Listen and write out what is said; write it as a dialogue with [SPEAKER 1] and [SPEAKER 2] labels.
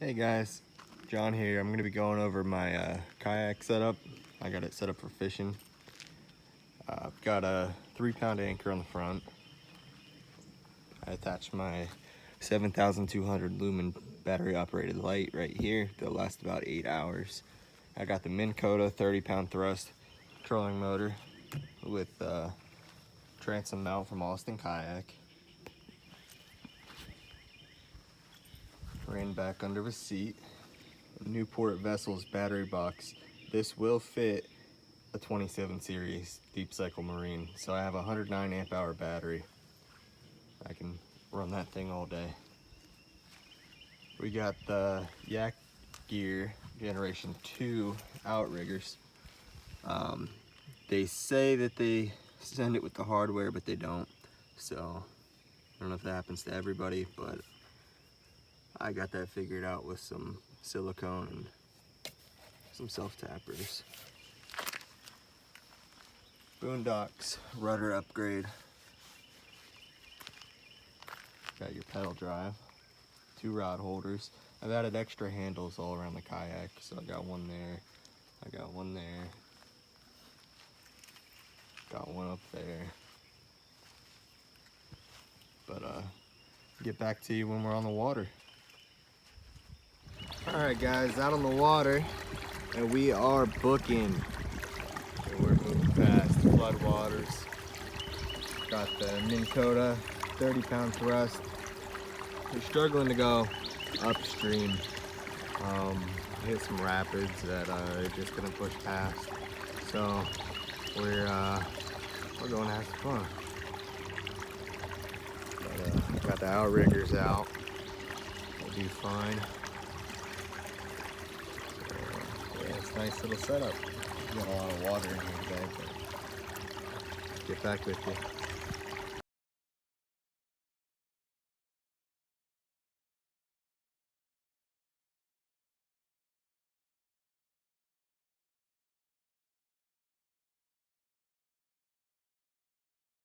[SPEAKER 1] Hey guys, John here. I'm going to be going over my kayak setup. I got it set up for fishing. I've got a 3-pound anchor on the front. I attached my 7,200 lumen battery operated light right here. They'll last about 8 hours. I got the Minn Kota 30-pound thrust trolling motor with transom mount from Austin Kayak. Ran back under the seat. Newport Vessels battery box. This will fit a 27 series deep cycle marine. So I have a 109 amp hour battery. I can run that thing all day. We got the Yak Gear Generation 2 outriggers. They say that they send it with the hardware, but they don't. So I don't know if that happens to everybody, but I got that figured out with some silicone and some self-tappers. Boondocks rudder upgrade. Got your pedal drive, 2 rod holders. I've added extra handles all around the kayak, so I got one there, I got one there, got one up there. But get back to you when we're on the water. Alright guys, out on the water, and we are booking. And we're moving fast, flood waters. Got the Minn Kota 30-pound thrust. We're struggling to go upstream. Hit some rapids that are just gonna push past. So we're going to have some fun. But, got the outriggers out. We'll be fine. Yeah, it's a nice little setup. Got a lot of water in here today, but get back with you.